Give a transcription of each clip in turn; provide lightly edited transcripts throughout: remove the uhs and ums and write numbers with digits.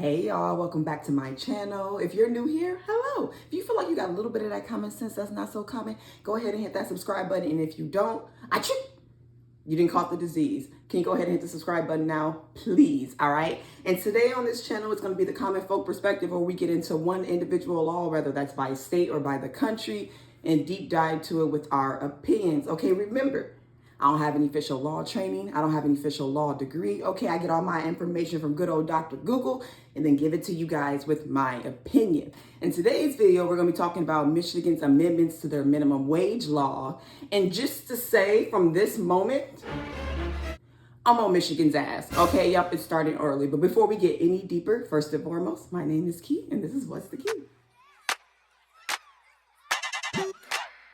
Hey y'all, welcome back to my channel. If you're new here, hello. If you feel like you got a little bit of that common sense that's not so common, go ahead and hit that subscribe button. And if you don't, you didn't caught the disease. Can you go ahead and hit the subscribe button now, please? All right. And today on this channel, it's going to be the common folk perspective where we get into one individual law, whether that's by state or by the country, and deep dive to it with our opinions. Okay, remember, I don't have any official law training. I don't have any official law degree. Okay, I get all my information from good old Dr. Google and then give it to you guys with my opinion. In today's video, we're going to be talking about Michigan's amendments to their minimum wage law. And just to say from this moment, I'm on Michigan's ass. Okay, yep, it's starting early. But before we get any deeper, first and foremost, my name is Key and this is What's the Key.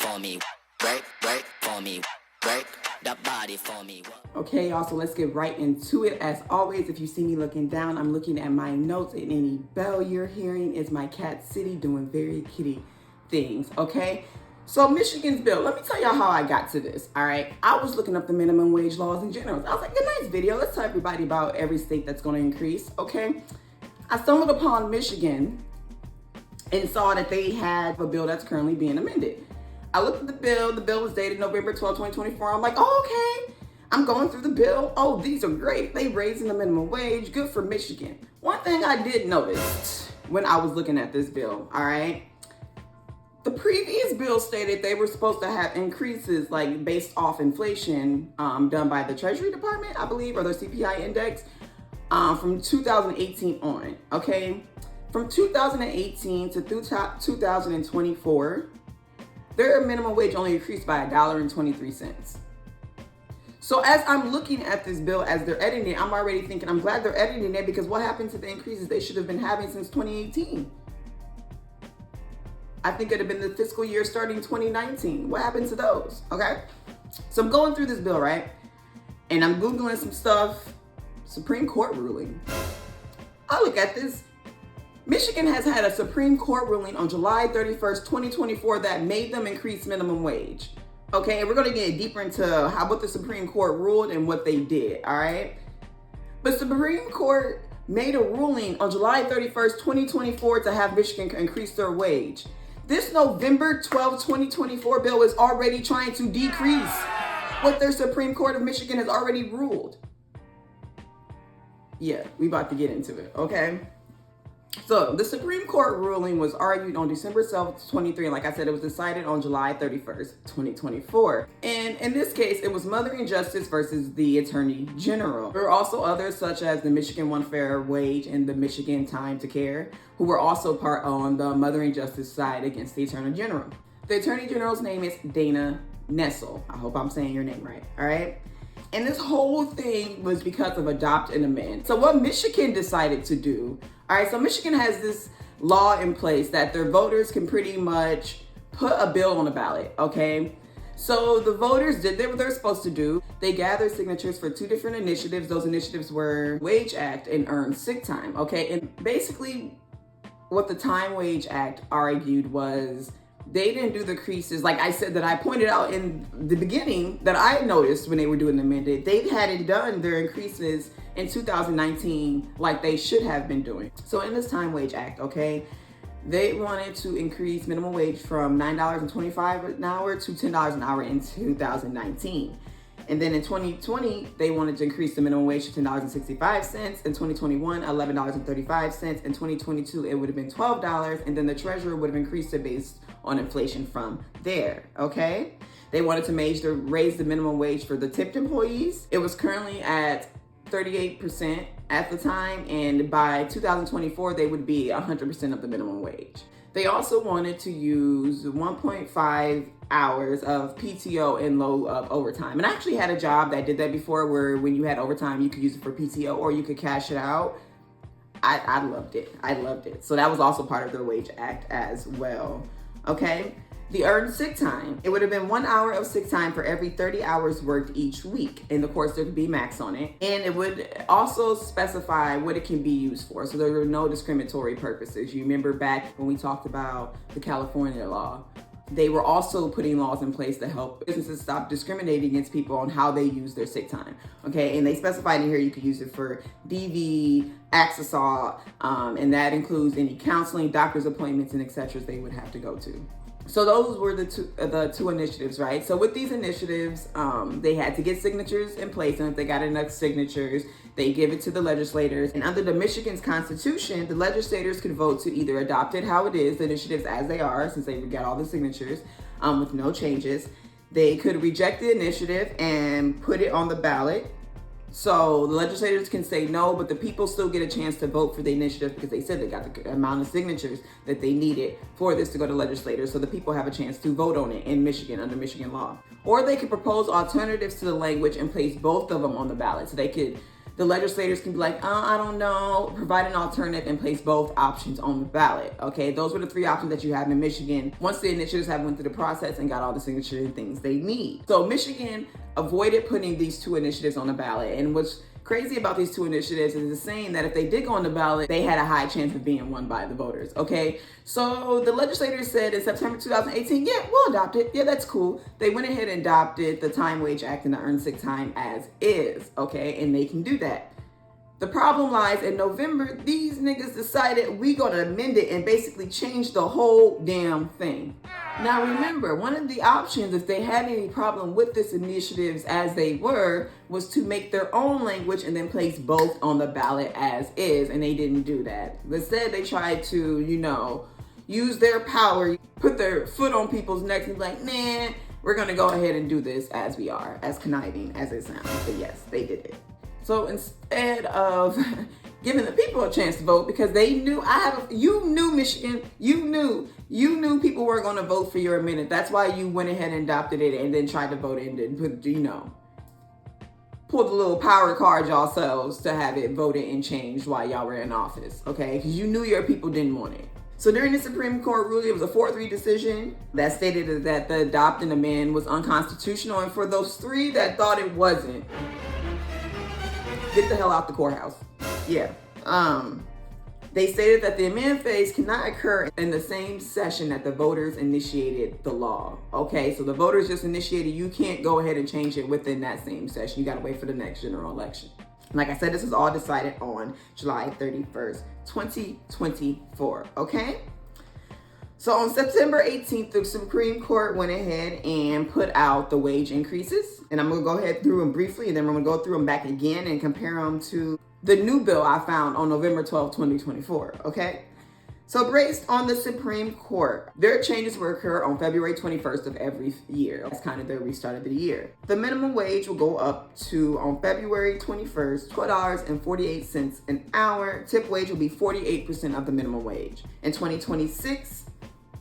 For me, break, for me, break. That body for me. Okay, y'all, so let's get right into it. As always, if you see me looking down, I'm looking at my notes, and any bell you're hearing is my cat City doing very kitty things, okay? So Michigan's bill, let me tell y'all how I got to this, all right? I was looking up the minimum wage laws in general. I was like, a nice video. Let's tell everybody about every state that's going to increase, okay? I stumbled upon Michigan and saw that they had a bill that's currently being amended. I looked at the bill. The bill was dated November 12, 2024. I'm like, oh, okay. I'm going through the bill. Oh, these are great. They raising the minimum wage. Good for Michigan. One thing I did notice when I was looking at this bill, all right? The previous bill stated they were supposed to have increases like based off inflation done by the Treasury Department, I believe, or their CPI index from 2018 on, okay? From 2018 to 2024, their minimum wage only increased by $1.23. So as I'm looking at this bill, as they're editing it, I'm already thinking, I'm glad they're editing it because what happened to the increases they should have been having since 2018? I think it'd have been the fiscal year starting 2019. What happened to those? Okay. So I'm going through this bill, right? And I'm Googling some stuff, Supreme Court ruling. I look at this. Michigan has had a Supreme Court ruling on July 31st, 2024 that made them increase minimum wage. Okay, and we're gonna get deeper into what the Supreme Court ruled and what they did, all right? But Supreme Court made a ruling on July 31st, 2024 to have Michigan increase their wage. This November 12, 2024 bill is already trying to decrease what their Supreme Court of Michigan has already ruled. Yeah, we about to get into it, okay? So the Supreme Court ruling was argued on December 7th, 23. And like I said, it was decided on July 31st, 2024. And in this case, it was Mothering Justice versus the Attorney General. There were also others such as the Michigan One Fair Wage and the Michigan Time to Care, who were also part on the Mothering Justice side against the Attorney General. The Attorney General's name is Dana Nessel. I hope I'm saying your name right, all right? And this whole thing was because of adopt and amend. So what Michigan decided to do, all right, so Michigan has this law in place that their voters can pretty much put a bill on the ballot, okay? So the voters did what they're supposed to do. They gathered signatures for two different initiatives. Those initiatives were Wage Act and Earned Sick Time, okay? And basically what the Time Wage Act argued was they didn't do the creases, like I said, that I pointed out in the beginning that I noticed when they were doing the amended. They hadn't done their increases in 2019 like they should have been doing. So in this Time Wage Act, okay, they wanted to increase minimum wage from $9.25 an hour to $10 an hour in 2019. And then in 2020, they wanted to increase the minimum wage to $10.65. In 2021, $11.35. In 2022, it would have been $12. And then the treasurer would have increased it based on inflation from there, okay? They wanted to raise the minimum wage for the tipped employees. It was currently at 38% at the time. And by 2024, they would be 100% of the minimum wage. They also wanted to use 1.5 hours of PTO in lieu of overtime. And I actually had a job that did that before where when you had overtime, you could use it for PTO or you could cash it out. I loved it. I loved it. So that was also part of their Wage Act as well. Okay. The earned sick time. It would have been 1 hour of sick time for every 30 hours worked each week. And of course, there could be max on it. And it would also specify what it can be used for. So there were no discriminatory purposes. You remember back when we talked about the California law They were also putting laws in place to help businesses stop discriminating against people on how they use their sick time. Okay, and they specified in here you could use it for DV, acts assault, and that includes any counseling, doctor's appointments, and etc. they would have to go to. So those were the two initiatives, right? So with these initiatives, they had to get signatures in place, and if they got enough signatures, they give it to the legislators. And under the Michigan's constitution, the legislators could vote to either adopt it how it is, the initiatives as they are, since they got all the signatures, with no changes. They could reject the initiative and put it on the ballot. So the legislators can say no, but the people still get a chance to vote for the initiative because they said they got the amount of signatures that they needed for this to go to legislators. So the people have a chance to vote on it in Michigan under Michigan law. Or they could propose alternatives to the language and place both of them on the ballot. So the legislators can be like, I don't know, provide an alternative and place both options on the ballot. Okay, those were the three options that you have in Michigan once the initiatives have went through the process and got all the signatures and things they need. So Michigan avoided putting these two initiatives on the ballot. And what's crazy about these two initiatives is it's saying that if they did go on the ballot, they had a high chance of being won by the voters. Okay, so the legislators said in September 2018, yeah, we'll adopt it. Yeah, that's cool. They went ahead and adopted the Time Wage Act and the Earned Sick Time as is. Okay, and they can do that. The problem lies in November, these niggas decided we gonna amend it and basically change the whole damn thing. Now remember, one of the options, if they had any problem with this initiatives as they were, was to make their own language and then place both on the ballot as is, and they didn't do that. Instead, they tried to, use their power, put their foot on people's necks and be like, nah, we're gonna go ahead and do this as we are, as conniving as it sounds, but yes, they did it. So instead of giving the people a chance to vote, because they knew you knew Michigan, you knew people weren't going to vote for your amendment. That's why you went ahead and adopted it and then tried to vote it and put, pulled the little power card yourselves to have it voted and changed while y'all were in office, okay? Because you knew your people didn't want it. So during the Supreme Court ruling, it was a 4-3 decision that stated that the adopt and amend was unconstitutional. And for those three that thought it wasn't, get the hell out the courthouse. Yeah. They stated that the amend phase cannot occur in the same session that the voters initiated the law. Okay, so the voters just initiated, you can't go ahead and change it within that same session. You gotta wait for the next general election. Like I said, this was all decided on July 31st, 2024, okay? So on September 18th, the Supreme Court went ahead and put out the wage increases. And I'm gonna go ahead through them briefly, and then we're gonna go through them back again and compare them to the new bill I found on November 12th, 2024, okay? So based on the Supreme Court, their changes will occur on February 21st of every year. That's kind of their restart of the year. The minimum wage will go up to, on February 21st, $12.48 an hour. Tip wage will be 48% of the minimum wage. In 2026,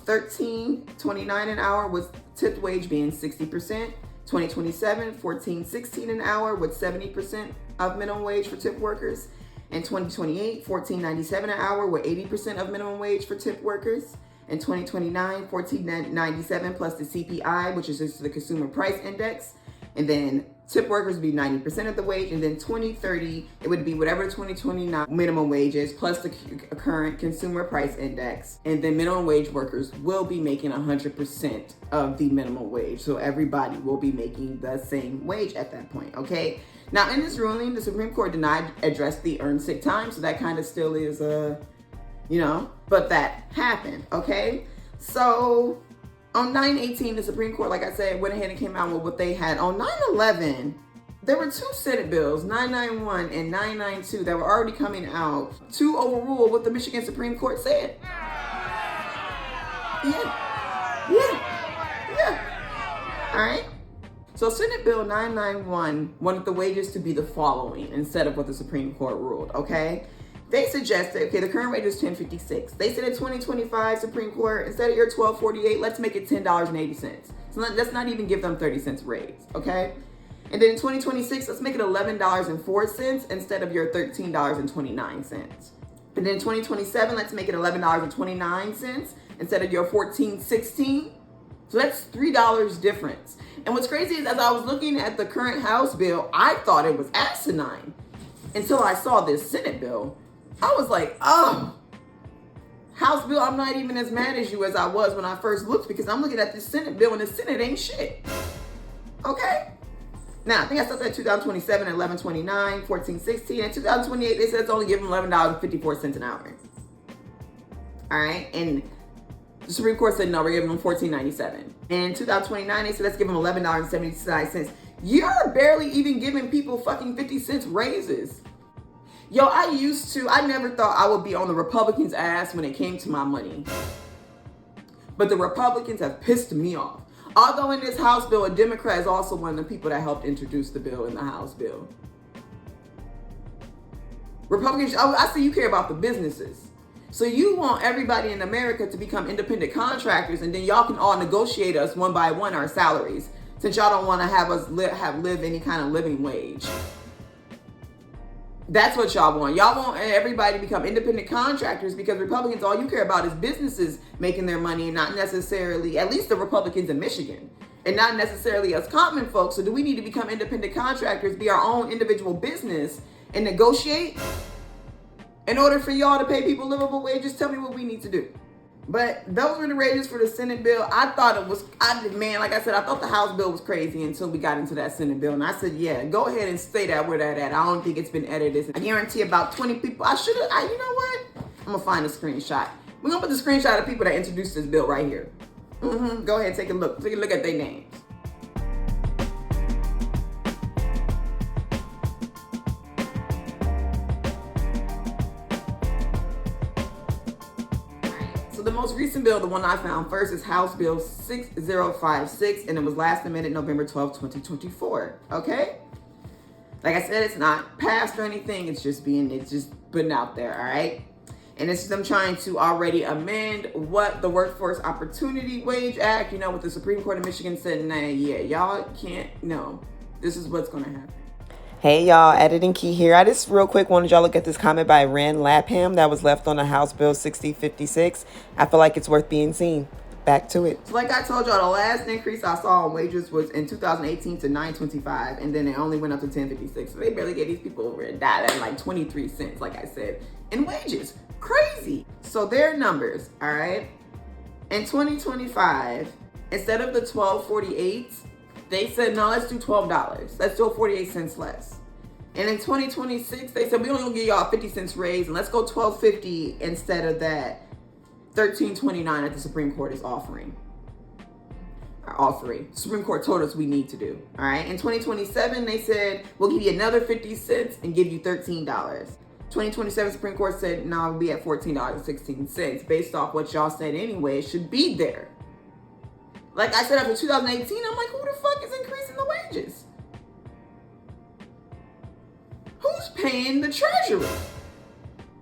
$13.29 an hour with tipped wage being 60%. 2027, $14.16 an hour with 70% of minimum wage for tip workers. In 2028, $14.97 an hour with 80% of minimum wage for tip workers. In 2029, $14.97 plus the CPI, which is just the Consumer Price Index. And then tip workers would be 90% of the wage. And then 2030, it would be whatever 2029 minimum wage is plus the current Consumer Price Index. And then minimum wage workers will be making 100% of the minimum wage. So everybody will be making the same wage at that point, okay? Now in this ruling, the Supreme Court did not address the earned sick time. So that kind of still is, but that happened, okay? So on 9/18, the Supreme Court, like I said, went ahead and came out with what they had. On 9/11, there were two Senate bills, 991 and 992, that were already coming out to overrule what the Michigan Supreme Court said. Yeah. All right. So Senate Bill 991 wanted the wages to be the following instead of what the Supreme Court ruled, okay? They suggested, the current rate is $10.56. They said in 2025, Supreme Court, instead of your $12.48, let's make it $10.80. So let's not even give them 30 cents raise, okay? And then in 2026, let's make it $11.04 instead of your $13.29. And then in 2027, let's make it $11.29 instead of your $14.16. So that's $3 difference. And what's crazy is as I was looking at the current House bill, I thought it was asinine until I saw this Senate bill. I was like, oh, House bill, I'm not even as mad as you as I was when I first looked, because I'm looking at the Senate bill and the Senate ain't shit. Okay? Now, I think I stopped at 2027 at 1129, 1416, and 2028, they said it's only giving them $11.54 an hour. All right? And the Supreme Court said, no, we're giving them $14.97. And in 2029, they said, let's give them $11.79. You're barely even giving people fucking 50 cents raises. Yo, I never thought I would be on the Republicans' ass when it came to my money. But the Republicans have pissed me off. Although in this House bill, a Democrat is also one of the people that helped introduce the bill in the House bill. Republicans, I see you care about the businesses. So you want everybody in America to become independent contractors, and then y'all can all negotiate us one by one our salaries, since y'all don't want to have us live any kind of living wage. That's what y'all want. Y'all want everybody to become independent contractors, because Republicans, all you care about is businesses making their money, and not necessarily, at least the Republicans in Michigan, and not necessarily us common folks. So do we need to become independent contractors, be our own individual business, and negotiate? In order for y'all to pay people livable wages, tell me what we need to do. But those were the wages for the Senate bill. I thought it was, like I said, I thought the House bill was crazy until we got into that Senate bill. And I said, yeah, go ahead and stay that where that at. I don't think it's been edited. I guarantee about 20 people, you know what? I'm gonna find a screenshot. We're gonna put the screenshot of people that introduced this bill right here. Go ahead, take a look. Take a look at their names. The most recent bill, the one I found first, is House Bill 6056, and it was last amended November 12, 2024. Okay? Like I said, it's not passed or anything. It's just putting out there, all right? And it's them trying to already amend what the Workforce Opportunity Wage Act, what the Supreme Court of Michigan said, nah, yeah, y'all can't, no, this is what's going to happen. Hey y'all, Editing Key here. I just real quick wanted y'all look at this comment by Ren Lapham that was left on the House Bill 6056. I feel like it's worth being seen. Back to it. So like I told y'all, the last increase I saw on wages was in 2018 to $9.25, and then it only went up to $10.56. So they barely gave these people over a dime at like 23 cents, like I said, in wages. Crazy. So their numbers, all right? In 2025, instead of the $12.48, they said, no, let's do $12. Let's do 48 cents less. And in 2026, they said, we're only gonna give y'all a 50 cents raise, and let's go $12.50 instead of that $13.29 that the Supreme Court is offering. Supreme Court told us we need to do. All right. In 2027, they said, we'll give you another 50 cents and give you $13. 2027, Supreme Court said, no, we'll be at $14.16 based off what y'all said anyway. It should be there. Like I said, after 2018, I'm like, who the fuck is increasing the wages? Who's paying the treasurer?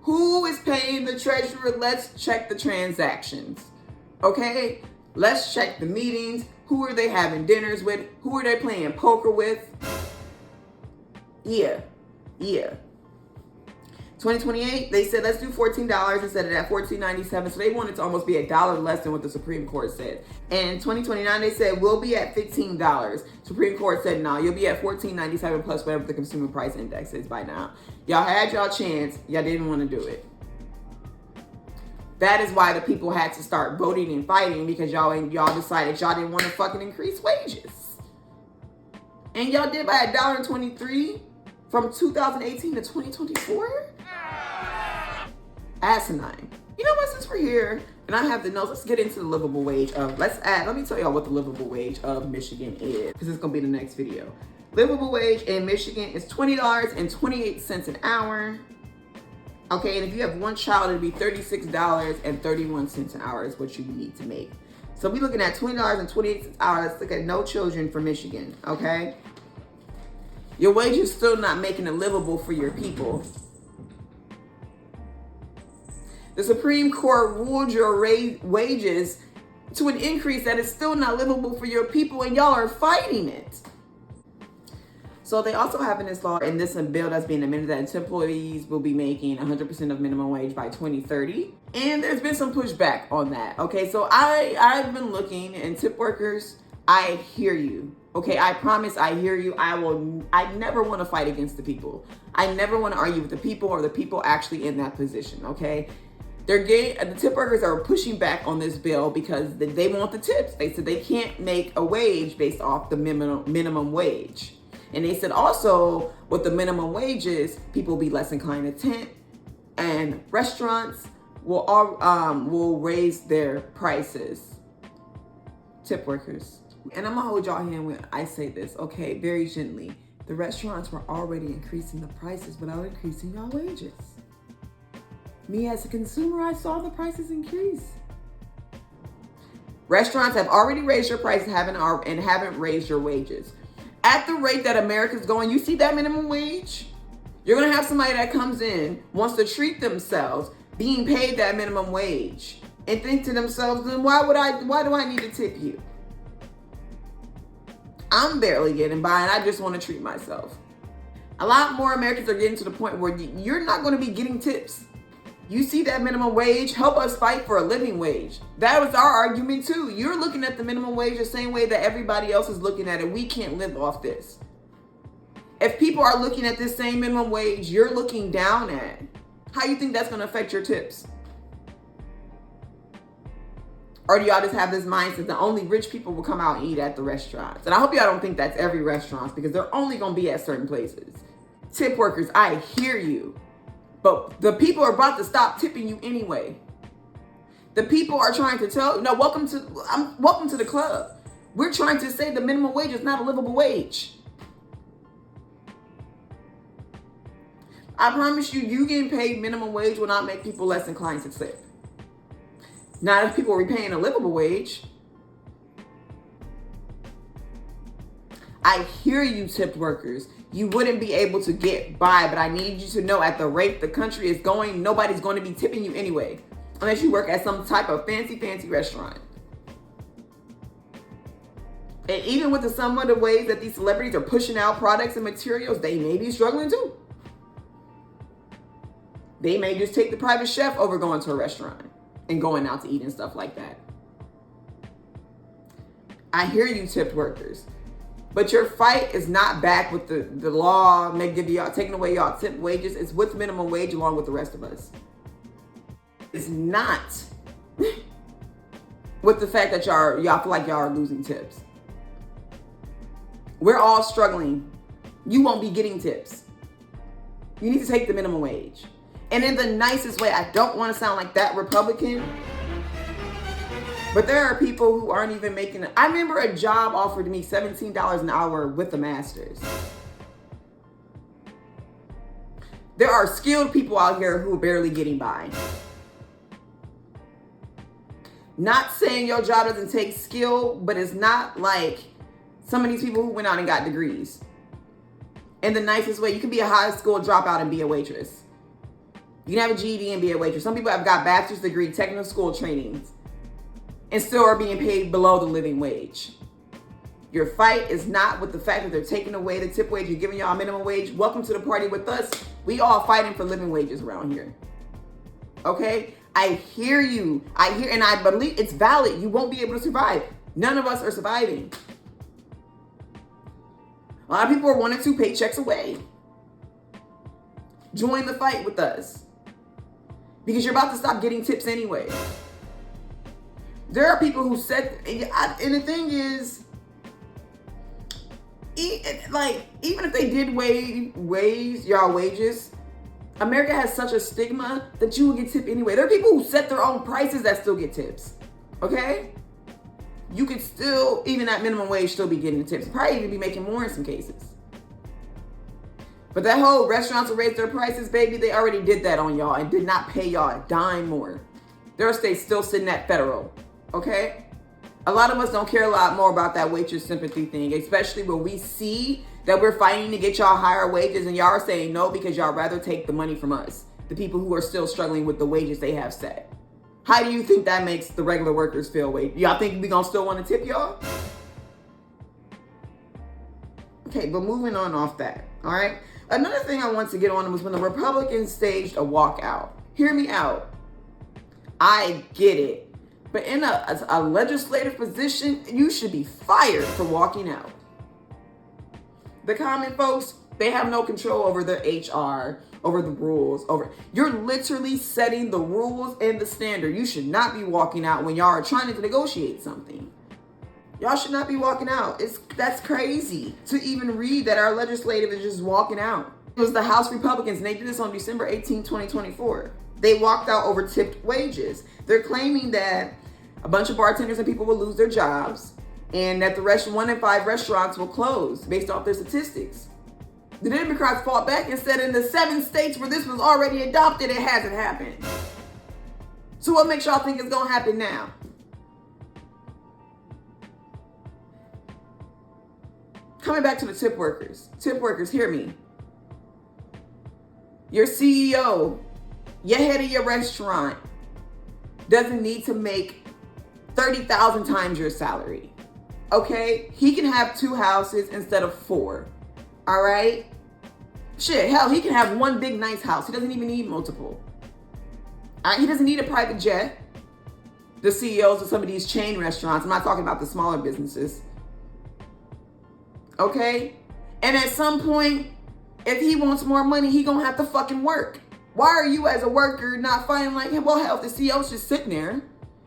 Who is paying the treasurer? Let's check the transactions. Okay? Let's check the meetings. Who are they having dinners with? Who are they playing poker with? Yeah. 2028, they said, let's do $14 instead of that $14.97. So they wanted to almost be $1 less than what the Supreme Court said. And in 2029, they said, we'll be at $15. Supreme Court said, no, you'll be at $14.97 plus whatever the consumer price index is by now. Y'all had y'all chance. Y'all didn't want to do it. That is why the people had to start voting and fighting, because y'all decided y'all didn't want to fucking increase wages. And y'all did by $1.23 from 2018 to 2024? Asinine. You know what, since we're here and I have the notes, let's get into the livable wage of, let me tell y'all what the livable wage of Michigan is, because it's gonna be the next video. Livable wage in Michigan is $20.28 an hour. Okay, and if you have one child, it'd be $36.31 an hour is what you need to make. So we're looking at $20.28 an hour. Let's look at no children for Michigan, okay? Your wage is still not making it livable for your people. The Supreme Court ruled your wages to an increase that is still not livable for your people, and y'all are fighting it. So they also have in this law, in this bill that's being amended, that employees will be making 100% of minimum wage by 2030. And there's been some pushback on that. Okay, so I've been looking, and tip workers, I hear you. Okay, I promise I hear you. I never want to fight against the people. I never want to argue with the people or the people actually in that position, okay? The tip workers are pushing back on this bill because they want the tips. They said they can't make a wage based off the minimum wage. And they said also with the minimum wages, people will be less inclined to tip, and restaurants will raise their prices. Tip workers. And I'm gonna hold y'all hand when I say this, okay, very gently. The restaurants were already increasing the prices without increasing y'all wages. Me as a consumer, I saw the prices increase. Restaurants have already raised your prices and haven't raised your wages. At the rate that America's going, you see that minimum wage? You're gonna have somebody that comes in, wants to treat themselves, being paid that minimum wage, and think to themselves, then why do I need to tip you? I'm barely getting by and I just want to treat myself. A lot more Americans are getting to the point where you're not going to be getting tips. You see that minimum wage, help us fight for a living wage. That was our argument too. You're looking at the minimum wage the same way that everybody else is looking at it. We can't live off this. If people are looking at this same minimum wage you're looking down at, how you think that's going to affect your tips? Or do y'all just have this mindset that only rich people will come out and eat at the restaurants? And I hope y'all don't think that's every restaurant, because they're only going to be at certain places. Tip workers, I hear you. But the people are about to stop tipping you anyway. The people are trying to tell, no, welcome to the club. We're trying to say the minimum wage is not a livable wage. I promise you getting paid minimum wage will not make people less inclined to tip. Not if people are paying a livable wage. I hear you, tipped workers. You wouldn't be able to get by, but I need you to know at the rate the country is going, nobody's going to be tipping you anyway, unless you work at some type of fancy restaurant. And even with some of the ways that these celebrities are pushing out products and materials, they may be struggling too. They may just take the private chef over going to a restaurant and going out to eat and stuff like that. I hear you, tipped workers. But your fight is not back with the law taking away y'all tip wages. It's with minimum wage along with the rest of us. It's not with the fact that y'all feel like y'all are losing tips. We're all struggling. You won't be getting tips. You need to take the minimum wage. And in the nicest way, I don't want to sound like that Republican, but there are people who aren't even making it. I remember a job offered me $17 an hour with a master's. There are skilled people out here who are barely getting by. Not saying your job doesn't take skill, but it's not like some of these people who went out and got degrees. In the nicest way, you can be a high school dropout and be a waitress. You can have a GED and be a waitress. Some people have got bachelor's degree, technical school trainings, and still are being paid below the living wage. Your fight is not with the fact that they're taking away the tip wage, you're giving y'all a minimum wage. Welcome to the party with us. We all fighting for living wages around here. Okay? I hear you. And I believe it's valid. You won't be able to survive. None of us are surviving. A lot of people are 1 or 2 paychecks away. Join the fight with us, because you're about to stop getting tips anyway. There are people who said, and the thing is, even if they did raise y'all wages, America has such a stigma that you will get tipped anyway. There are people who set their own prices that still get tips. Okay? You could still, even at minimum wage, still be getting the tips. Probably even be making more in some cases. But that whole restaurants will raise their prices, baby, they already did that on y'all and did not pay y'all a dime more. Their state's still sitting at federal, okay? A lot of us don't care a lot more about that waitress sympathy thing, especially when we see that we're fighting to get y'all higher wages and y'all are saying no because y'all rather take the money from us, the people who are still struggling with the wages they have set. How do you think that makes the regular workers feel? Y'all think we gonna still want to tip y'all? Okay, but moving on off that, all right? Another thing I want to get on was when the Republicans staged a walkout. Hear me out. I get it. But in a legislative position, you should be fired for walking out. The common folks They have no control over their HR, over the rules, you're literally setting the rules and the standard. You should not be walking out when y'all are trying to negotiate something. Y'all should not be walking out. That's crazy to even read that our legislative is just walking out. It was the House Republicans, and they did this on December 18, 2024. They walked out over tipped wages. They're claiming that a bunch of bartenders and people will lose their jobs, and that 1 in 5 restaurants will close based off their statistics. The Democrats fought back and said in the 7 states where this was already adopted, it hasn't happened. So what makes y'all think it's gonna happen now? Coming back to the tip workers. Tip workers, hear me. Your CEO, your head of your restaurant, doesn't need to make 30,000 times your salary. Okay? He can have 2 houses instead of 4. All right? Shit, hell, he can have 1 big nice house. He doesn't even need multiple. All right? He doesn't need a private jet. The CEOs of some of these chain restaurants, I'm not talking about the smaller businesses. Okay? And at some point, if he wants more money, he gonna have to fucking work. Why are you as a worker not finding like, well, hell, if the CEO's just sitting there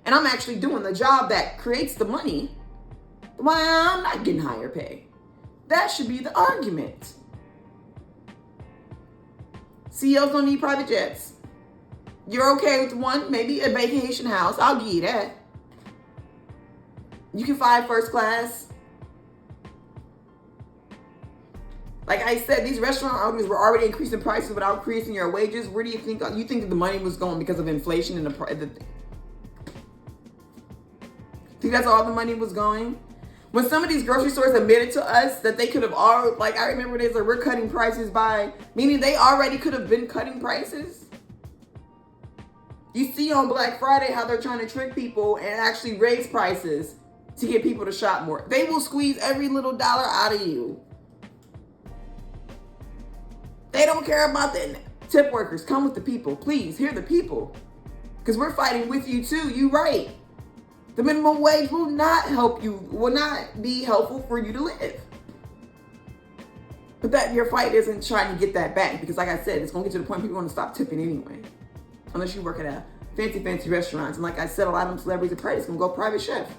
and I'm actually doing the job that creates the money, why I'm not getting higher pay? That should be the argument. CEOs don't need private jets. You're okay with 1, maybe a vacation house. I'll give you that. You can fly first class. Like I said, these restaurant owners were already increasing prices without increasing your wages. Where do you think that the money was going because of inflation and think that's all the money was going? When some of these grocery stores admitted to us that they could have all, like I remember they said, we're cutting prices by, meaning they already could have been cutting prices. You see on Black Friday how they're trying to trick people and actually raise prices to get people to shop more. They will squeeze every little dollar out of you. They don't care about the tip workers. Come with the people. Please, hear the people. Because we're fighting with you too. You right. The minimum wage will not help you, will not be helpful for you to live. But that your fight isn't trying to get that back. Because like I said, it's going to get to the point people are going to stop tipping anyway. Unless you work at a fancy restaurants. And like I said, a lot of them celebrities are private. It's going to go private chef.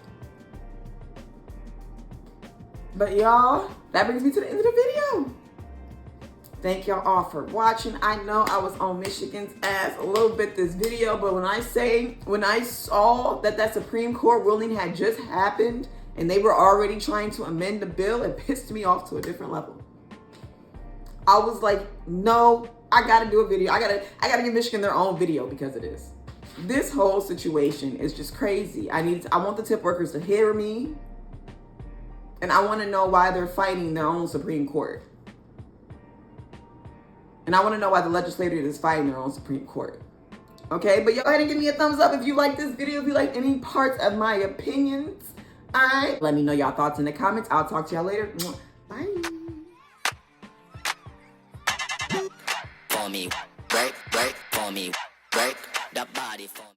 But y'all, that brings me to the end of the video. Thank y'all all for watching. I know I was on Michigan's ass a little bit this video, but when I saw that Supreme Court ruling had just happened and they were already trying to amend the bill, it pissed me off to a different level. I was like, no, I gotta do a video. I gotta give Michigan their own video because of this. This whole situation is just crazy. I want the tip workers to hear me, and I want to know why they're fighting their own Supreme Court. And I want to know why the legislature is fighting their own Supreme Court. Okay, but go ahead and give me a thumbs up if you like this video, if you like any parts of my opinions. All right, let me know y'all thoughts in the comments. I'll talk to y'all later. Bye. For me, break, for me, break the body for me.